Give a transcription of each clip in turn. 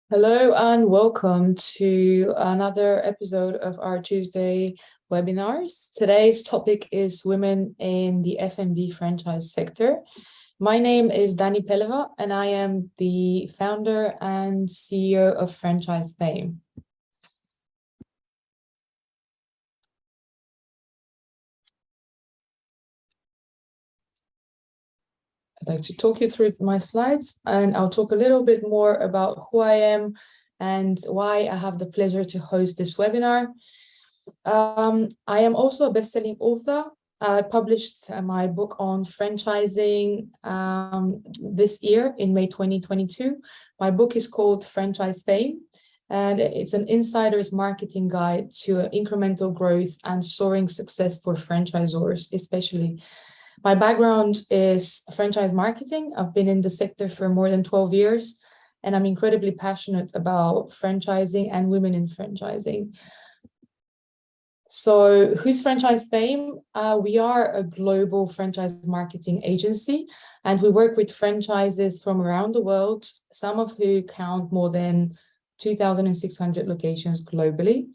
Hello and welcome to another episode of our Tuesday webinars. Today's topic is women in the F&B franchise sector. My name is Dani Peleva and I am the founder and CEO of Franchise Fame. I'd like to talk you through my slides, and I'll talk a little bit more about who I am and why I have the pleasure to host this webinar. I am also a best-selling author. I published my book on franchising this year in May 2022. My book is called Franchise Fame, and it's an insider's marketing guide to incremental growth and soaring success for franchisors, especially. My background is franchise marketing. I've been in the sector for more than 12 years, and I'm incredibly passionate about franchising and women in franchising. So who's Franchise Fame? We are a global franchise marketing agency, and we work with franchises from around the world, some of who count more than 2,600 locations globally.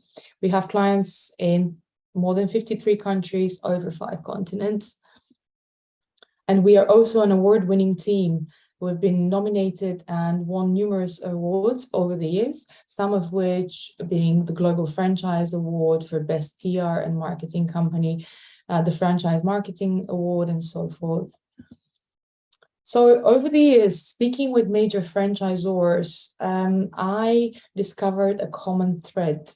We have clients in more than 53 countries, over 5 continents. And we are also an award-winning team. We've been nominated and won numerous awards over the years, some of which being the Global Franchise Award for Best PR and Marketing Company, the Franchise Marketing Award, and so forth. So over the years, speaking with major franchisors, I discovered a common thread.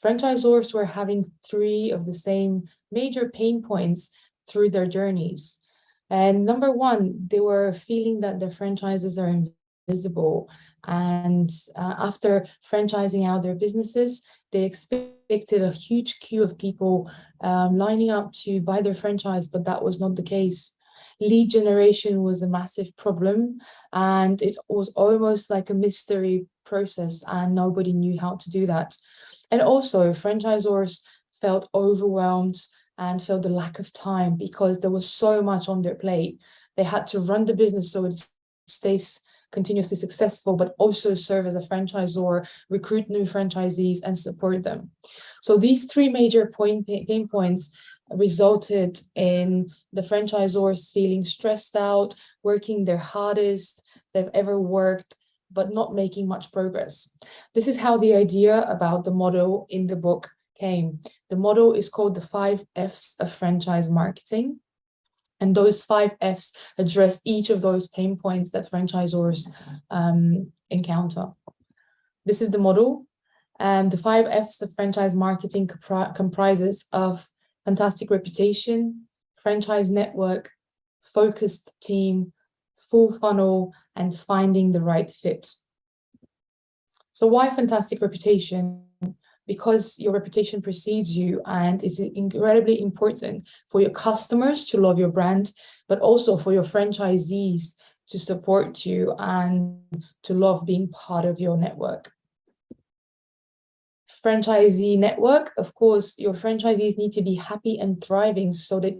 Franchisors were having 3 of the same major pain points through their journeys. And number one, they were feeling that their franchises are invisible. And after franchising out their businesses, they expected a huge queue of people lining up to buy their franchise, but that was not the case. Lead generation was a massive problem, and it was almost like a mystery process, and nobody knew how to do that. And also, franchisors felt overwhelmed and felt the lack of time because there was so much on their plate. They had to run the business so it stays continuously successful, but also serve as a franchisor, recruit new franchisees, and support them. So these 3 major pain points resulted in the franchisors feeling stressed out, working their hardest they've ever worked, but not making much progress. This is how the idea about the model in the book came. The model is called the 5 F's of franchise marketing. And those 5 F's address each of those pain points that franchisors encounter. This is the model. And the 5 F's of franchise marketing comprises of fantastic reputation, franchise network, focused team, full funnel, and finding the right fit. So why fantastic reputation? Because your reputation precedes you and is incredibly important for your customers to love your brand, but also for your franchisees to support you and to love being part of your network. Franchisee network, of course, your franchisees need to be happy and thriving so that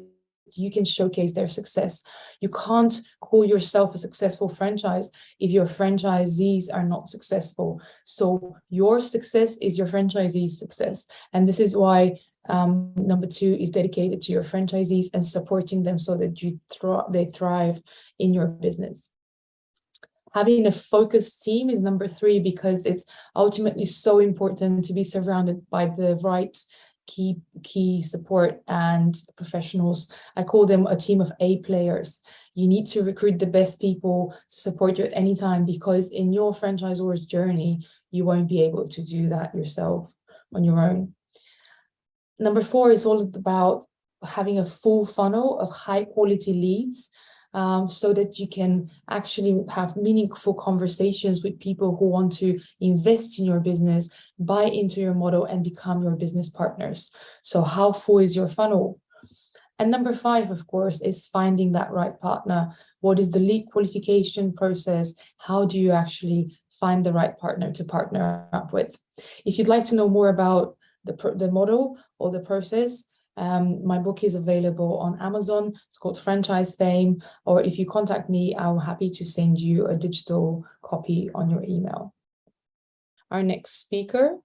you can showcase their success. You can't call yourself a successful franchise if your franchisees are not successful. So your success is your franchisee's success. And this is why number 2 is dedicated to your franchisees and supporting them so that they thrive in your business. Having a focused team is number 3 because it's ultimately so important to be surrounded by the right key support and professionals. I call them a team of A players. You need to recruit the best people to support you at any time, because in your franchisor's journey, you won't be able to do that yourself on your own. Number 4 is all about having a full funnel of high quality leads, so that you can actually have meaningful conversations with people who want to invest in your business, buy into your model, and become your business partners. So how full is your funnel? And number 5, of course, is finding that right partner. What is the lead qualification process? How do you actually find the right partner to partner up with? If you'd like to know more about the model or the process, my book is available on Amazon. It's called Franchise Fame. Or if you contact me, I'm happy to send you a digital copy on your email. our next speaker.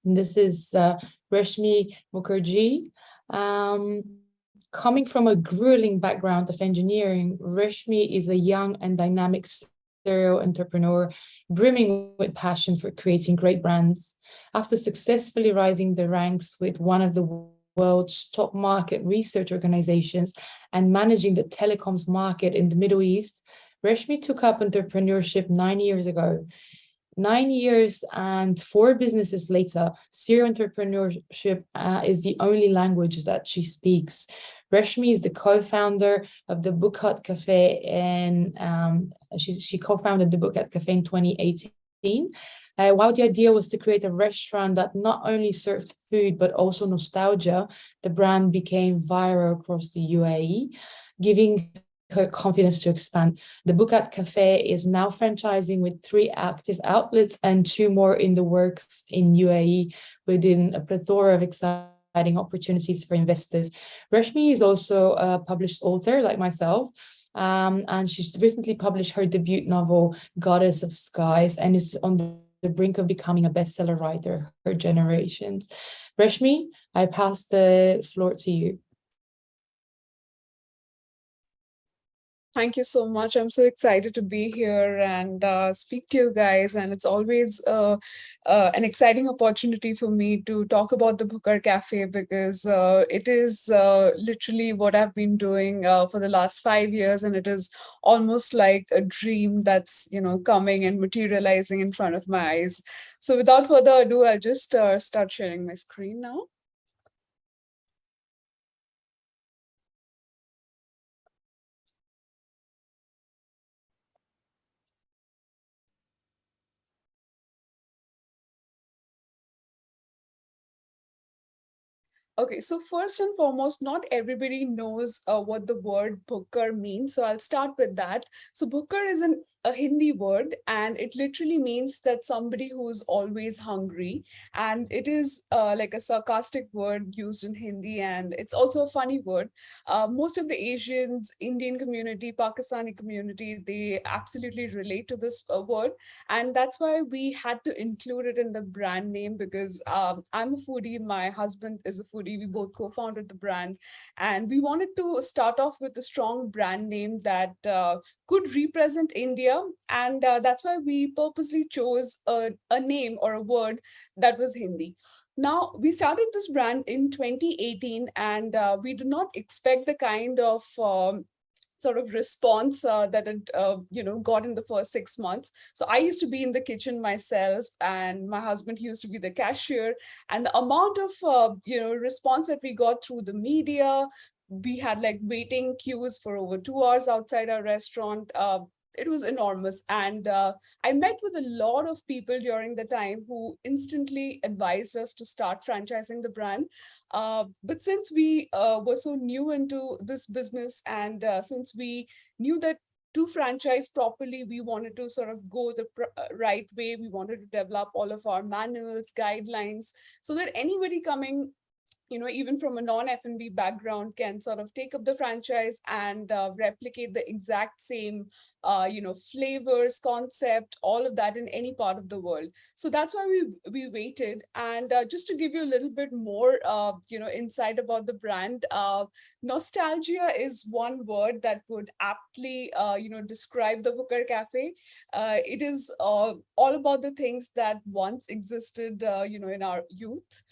And this is Reshmi Mukherjee. Coming from a grueling background of engineering, Reshmi is a young and dynamic serial entrepreneur, brimming with passion for creating great brands. After successfully rising the ranks with one of the world's top market research organizations and managing the telecoms market in the Middle East, Reshmi took up entrepreneurship 9 years ago. 9 years and 4 businesses later, serial entrepreneurship is the only language that she speaks. Reshmi is the co-founder of the Book Hut Cafe, and she co-founded the Book Hut Cafe in 2018. While the idea was to create a restaurant that not only served food but also nostalgia, the brand became viral across the UAE, giving her confidence to expand. The Book Hut Cafe is now franchising with 3 active outlets and 2 more in the works in UAE, within a plethora of exciting opportunities for investors. Reshmi is also a published author like myself, and she's recently published her debut novel, Goddess of Skies, and is on the brink of becoming a bestseller writer for generations. Reshmi, I pass the floor to you. Thank you so much. I'm so excited to be here and speak to you guys. And it's always an exciting opportunity for me to talk about the Booker Cafe, because it is literally what I've been doing for the last 5 years. And it is almost like a dream that's, coming and materializing in front of my eyes. So without further ado, I'll just start sharing my screen now. Okay, so first and foremost, not everybody knows what the word bhukar means. So I'll start with that. So bhukar is a Hindi word, and it literally means that somebody who's always hungry. And it is like a sarcastic word used in Hindi, and it's also a funny word. Most of the Asians, Indian community, Pakistani community, they absolutely relate to this word. And that's why we had to include it in the brand name, because I'm a foodie, my husband is a foodie, we both co-founded the brand, and we wanted to start off with a strong brand name that could represent India. And that's why we purposely chose a name or a word that was Hindi. Now, we started this brand in 2018, and we did not expect the kind of sort of response that it got in the first 6 months. So I used to be in the kitchen myself, and my husband used to be the cashier, and the amount of response that we got through the media, we had like waiting queues for over 2 hours outside our restaurant. It was enormous. And I met with a lot of people during the time who instantly advised us to start franchising the brand. But since we were so new into this business, and since we knew that to franchise properly, we wanted to sort of go the right way. We wanted to develop all of our manuals, guidelines, so that anybody coming, even from a non-F&B background, can sort of take up the franchise and replicate the exact same, flavors, concept, all of that in any part of the world. So that's why we waited. And just to give you a little bit more, insight about the brand, nostalgia is one word that would aptly, describe the Booker Cafe. It is all about the things that once existed, in our youth.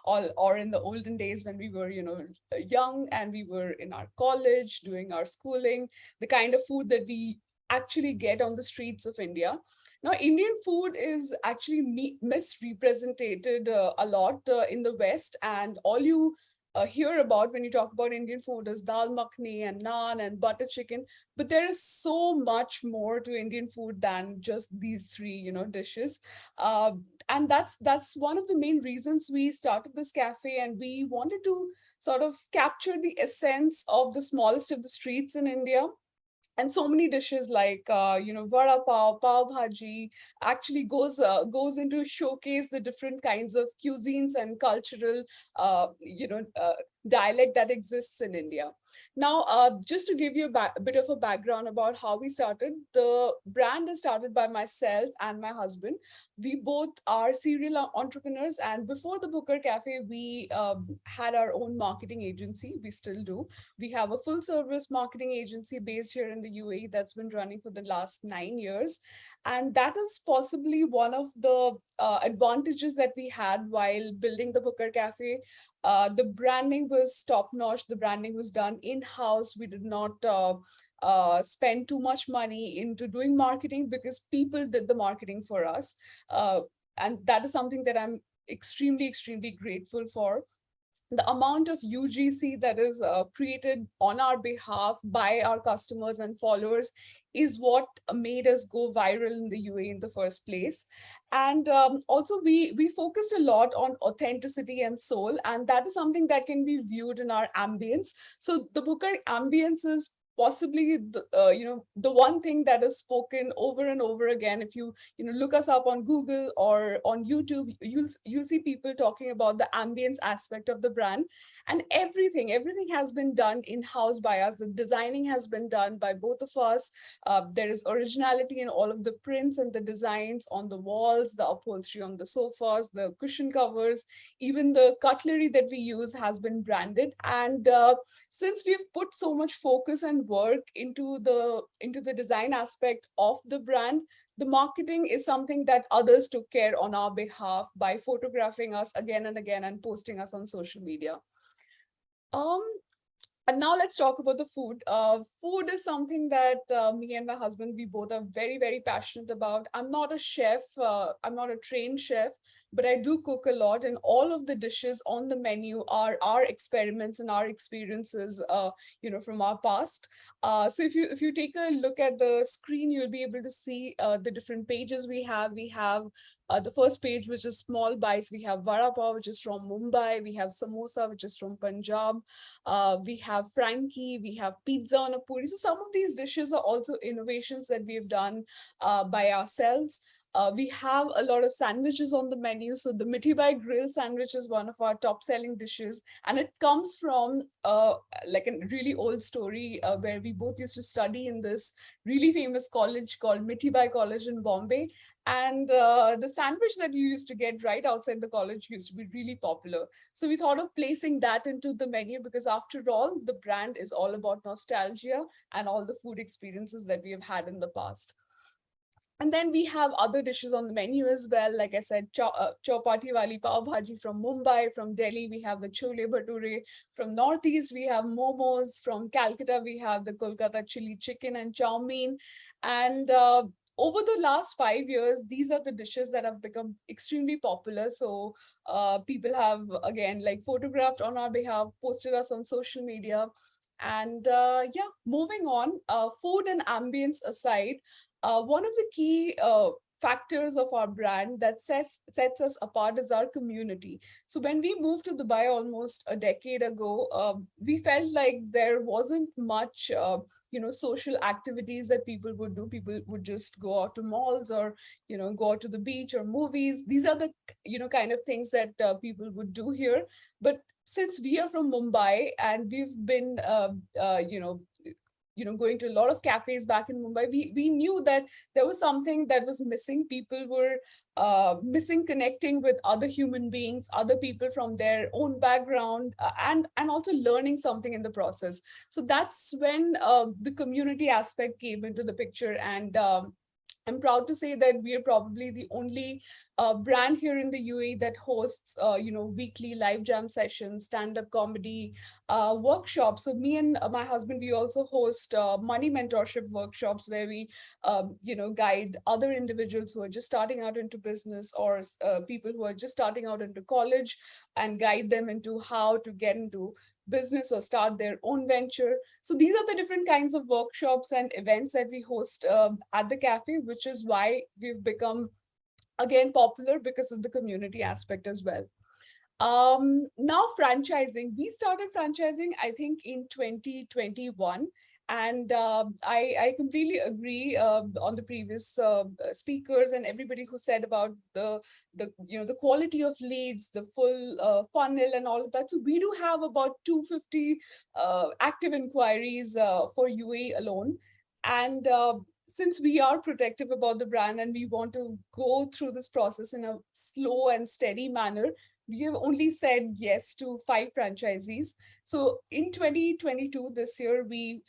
or in the olden days when we were young and we were in our college doing our schooling, the kind of food that we actually get on the streets of India. Now, Indian food is actually misrepresented a lot in the West, and all you hear about when you talk about Indian food is dal makhni and naan and butter chicken. But there is so much more to Indian food than just these three, dishes. And that's one of the main reasons we started this cafe, and we wanted to sort of capture the essence of the smallest of the streets in India. And so many dishes like vada pav, pav bhaji actually goes into showcase the different kinds of cuisines and cultural uh, you know uh, dialect that exists in India. Now, just to give you a bit of a background about how we started, the brand is started by myself and my husband. We both are serial entrepreneurs, and before the Booker Cafe, we had our own marketing agency. We still do. We have a full service marketing agency based here in the UAE that's been running for the last 9 years. And that is possibly one of the advantages that we had while building the Booker Cafe. The branding was top notch. The branding was done in house. We did not spend too much money into doing marketing because people did the marketing for us. And that is something that I'm extremely, extremely grateful for. The amount of UGC that is created on our behalf by our customers and followers is what made us go viral in the UAE in the first place. And also we focused a lot on authenticity and soul, and that is something that can be viewed in our ambience. So the Booker ambience is possibly the one thing that is spoken over and over again. If you look us up on Google or on YouTube, you'll see people talking about the ambience aspect of the brand. And everything has been done in-house by us. The designing has been done by both of us. There is originality in all of the prints and the designs on the walls, the upholstery on the sofas, the cushion covers, even the cutlery that we use has been branded. And since we've put so much focus and work into the design aspect of the brand, the marketing is something that others took care on our behalf by photographing us again and again and posting us on social media. Um, and now let's talk about the food. Food is something that me and my husband, we both are very, very passionate about. I'm not a chef. I'm not a trained chef, but I do cook a lot. And all of the dishes on the menu are our experiments and our experiences, from our past. So if you take a look at the screen, you'll be able to see the different pages we have. We have the first page, which is small bites. We have vada pav, which is from Mumbai. We have samosa, which is from Punjab. We have Frankie. We have pizza on a puri. So some of these dishes are also innovations that we've done by ourselves. We have a lot of sandwiches on the menu. So the Mithi Bai grill sandwich is one of our top selling dishes. And it comes from like a really old story where we both used to study in this really famous college called Mithi Bai College in Bombay. And the sandwich that you used to get right outside the college used to be really popular. So we thought of placing that into the menu because after all, the brand is all about nostalgia and all the food experiences that we have had in the past. And then we have other dishes on the menu as well. Like I said, chapati wali pav bhaji from Mumbai. From Delhi, we have the chole bhature. From Northeast, we have momos. From Calcutta, we have the Kolkata chili chicken and chow mein. And over the last 5 years, these are the dishes that have become extremely popular. So people have, again, like photographed on our behalf, posted us on social media. And yeah, moving on, food and ambience aside, one of the key factors of our brand that sets us apart is our community. So when we moved to Dubai almost a decade ago, we felt like there wasn't much social activities that people would do. People would just go out to malls or go out to the beach or movies. These are the kind of things that people would do here. But since we are from Mumbai and we've been going to a lot of cafes back in Mumbai, we knew that there was something that was missing. People were missing connecting with other human beings, other people from their own background, and also learning something in the process. So that's when the community aspect came into the picture. And I'm proud to say that we are probably the only brand here in the UAE that hosts, weekly live jam sessions, stand-up comedy workshops. So me and my husband, we also host money mentorship workshops where we, guide other individuals who are just starting out into business or people who are just starting out into college and guide them into how to get into business or start their own venture. So these are the different kinds of workshops and events that we host at the cafe, which is why we've become, again, popular because of the community aspect as well. Now franchising. We started franchising, I think, in 2021. And I completely agree on the previous speakers and everybody who said about the quality of leads, the full funnel and all of that. So we do have about 250 active inquiries for UAE alone. And since we are protective about the brand and we want to go through this process in a slow and steady manner, we have only said yes to 5 franchisees. So in 2022, this year, we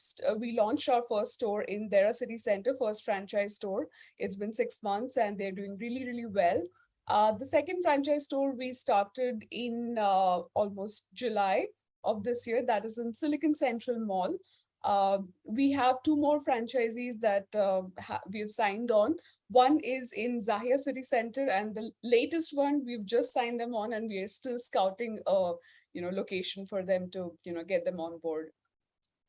launched our first store in Dera City Center, first franchise store. It's been 6 months and they're doing really, really well. The second franchise store we started in almost July of this year, that is in Silicon Central Mall. We have 2 more franchisees that we have signed on. One is in Zahia City Center, and the latest one we've just signed them on, and we are still scouting a location for them to get them on board.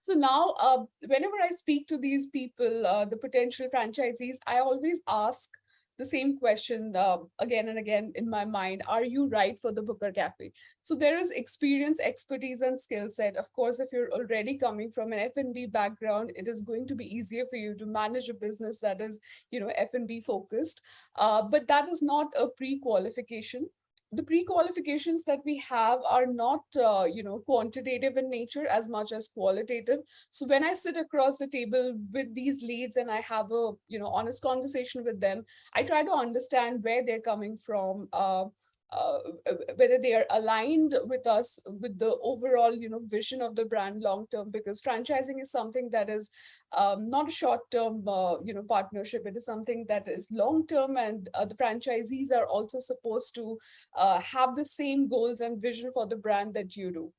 So now, whenever I speak to these people, the potential franchisees, I always ask the same question again and again in my mind: are you right for the Booker Cafe? So there is experience, expertise, and skill set. Of course, if you're already coming from an F&B background, it is going to be easier for you to manage a business that is, F&B focused. But that is not a pre-qualification. The pre-qualifications that we have are not quantitative in nature as much as qualitative. So when I sit across the table with these leads and I have a honest conversation with them, I try to understand where they're coming from, uh, whether they are aligned with us with the overall vision of the brand long term, because franchising is something that is not a short term partnership. It is something that is long term, and the franchisees are also supposed to have the same goals and vision for the brand that you do.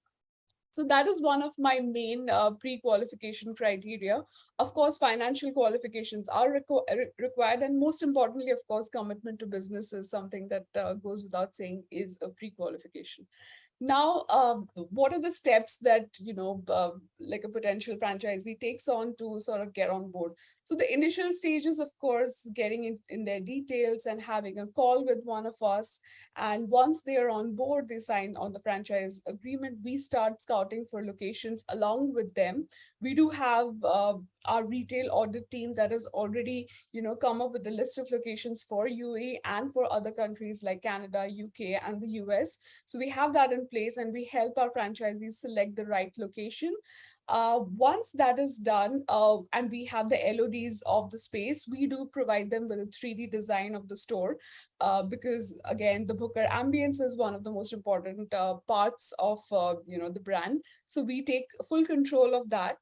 So that is one of my main pre-qualification criteria. Of course, financial qualifications are required. And most importantly, of course, commitment to business is something that goes without saying is a pre-qualification. Now, what are the steps that, like a potential franchisee takes on to sort of get on board? So the initial stages, of course, getting in their details and having a call with one of us. And once they are on board, they sign on the franchise agreement. We start scouting for locations along with them. We do have our retail audit team that has already, come up with a list of locations for UAE and for other countries like Canada, UK, and the US. So we have that in place, and we help our franchisees select the right location. Once that is done, and we have the LODs of the space, we do provide them with a 3D design of the store, because again, the Booker ambience is one of the most important parts of the brand. So we take full control of that.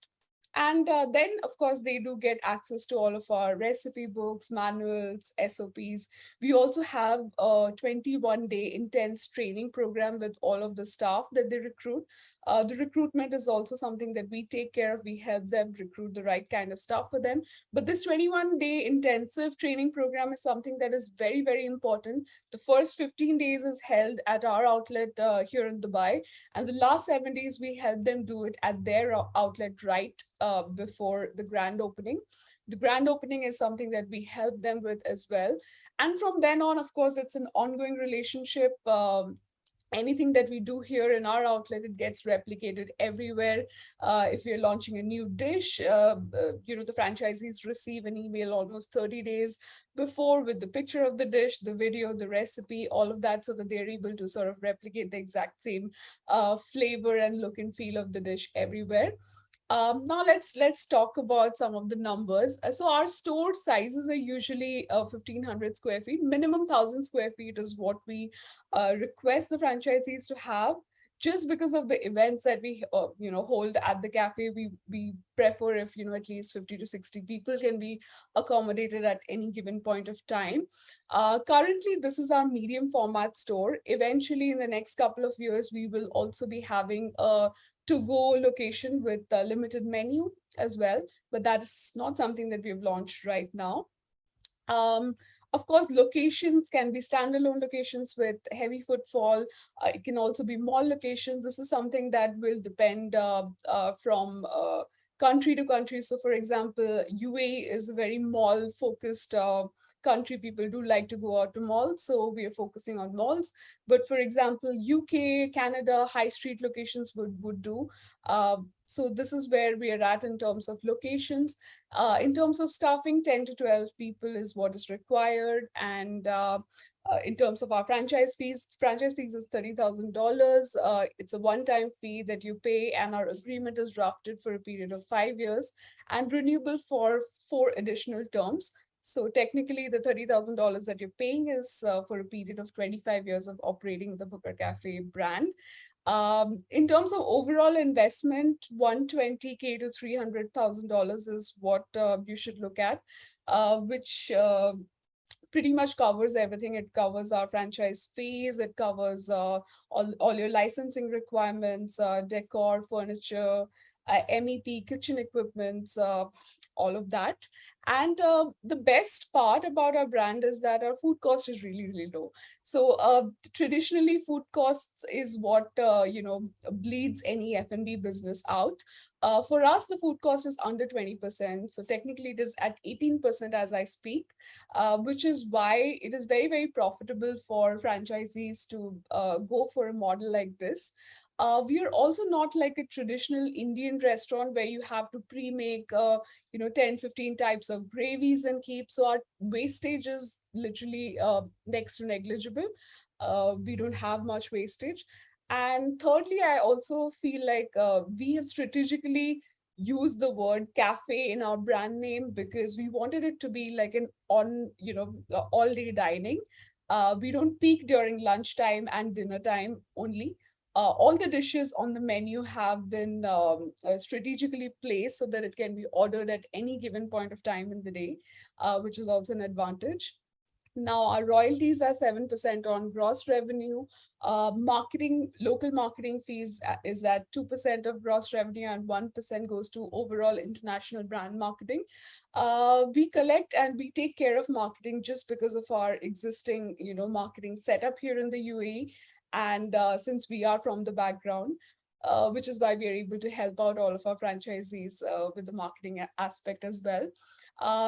And then, of course, they do get access to all of our recipe books, manuals, SOPs. We also have a 21-day intense training program with all of the staff that they recruit. The recruitment is also something that we take care of. We help them recruit the right kind of staff for them. But this 21-day intensive training program is something that is very, very important. The first 15 days is held at our outlet here in Dubai. And the last 7 days, we help them do it at their outlet right before the grand opening. The grand opening is something that we help them with as well. And from then on, of course, it's an ongoing relationship. Anything that we do here in our outlet, it gets replicated everywhere. If you're launching a new dish, the franchisees receive an email almost 30 days before with the picture of the dish, the video, the recipe, all of that, so that they're able to sort of replicate the exact same flavor and look and feel of the dish everywhere. Now let's talk about some of the numbers. So our store sizes are usually 1,500 square feet. Minimum 1,000 square feet is what we request the franchisees to have. Just because of the events that we hold at the cafe, we prefer if at least 50 to 60 people can be accommodated at any given point of time. Currently, this is our medium format store. Eventually, in the next couple of years, we will also be having a to-go location with a limited menu as well, but that is not something that we've launched right now. Of course, locations can be standalone locations with heavy footfall. It can also be mall locations. This is something that will depend from country to country. So for example, UAE is a very mall-focused country. People do like to go out to malls, so we are focusing on malls. But for example, UK, Canada, high street locations would do. So this is where we are at in terms of locations. In terms of staffing, 10 to 12 people is what is required. And in terms of our franchise fees is $30,000. It's a one-time fee that you pay, and our agreement is drafted for a period of 5 years and renewable for 4 additional terms. So technically, the $30,000 that you're paying is for a period of 25 years of operating the Booker Cafe brand. In terms of overall investment, $120K to $300,000 is what you should look at, which pretty much covers everything. It covers our franchise fees, it covers all your licensing requirements, decor, furniture, MEP, kitchen equipment, all of that. And the best part about our brand is that our food cost is really, really low. So traditionally, food costs is what bleeds any F&B business out. For us, the food cost is under 20%. So technically, it is at 18% as I speak, which is why it is very, very profitable for franchisees to go for a model like this. We are also not like a traditional Indian restaurant where you have to pre-make 10, 15 types of gravies and keep. So our wastage is literally next to negligible. We don't have much wastage. And thirdly, I also feel like we have strategically used the word cafe in our brand name because we wanted it to be like an all day dining. We don't peak during lunchtime and dinner time only. All the dishes on the menu have been strategically placed so that it can be ordered at any given point of time in the day, which is also an advantage. Now, our royalties are 7% on gross revenue. Local marketing fees is at 2% of gross revenue, and 1% goes to overall international brand marketing. We collect and we take care of marketing just because of our existing, marketing setup here in the UAE. And since we are from the background, which is why we are able to help out all of our franchisees with the marketing aspect as well.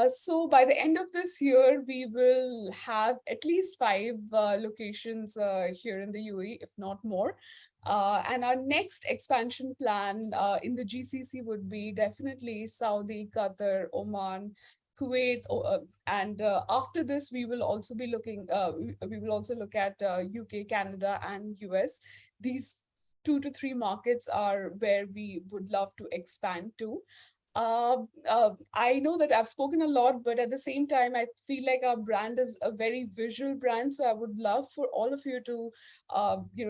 So by the end of this year, we will have at least 5 locations here in the UAE, if not more. And our next expansion plan in the GCC would be definitely Saudi, Qatar, Oman, Kuwait, and after this, we will also be looking. We will also look at UK, Canada, and US. These 2 to 3 markets are where we would love to expand to. I know that I've spoken a lot, but at the same time, I feel like our brand is a very visual brand. So I would love for all of you to,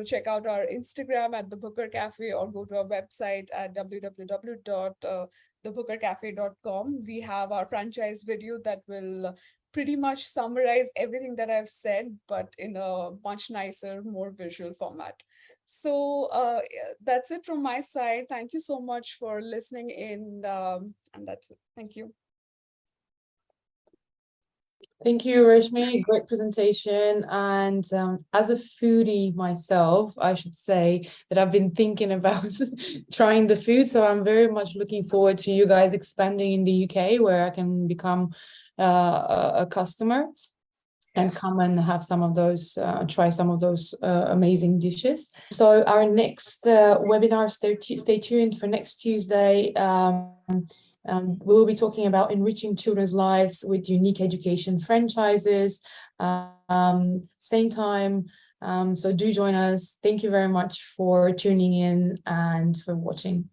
check out our Instagram at The Booker Cafe or go to our website at www.thebookercafe.com. We have our franchise video that will pretty much summarize everything that I've said, but in a much nicer, more visual format. So that's it from my side. Thank you so much for listening in, and that's it. Thank you. Thank you, Rashmi. Great presentation. And as a foodie myself, I should say that I've been thinking about trying the food. So I'm very much looking forward to you guys expanding in the UK, where I can become a customer and come and have some of those, try some of those amazing dishes. So our next webinar, stay tuned for next Tuesday. We will be talking about enriching children's lives with unique education franchises. Same time, so do join us. Thank you very much for tuning in and for watching.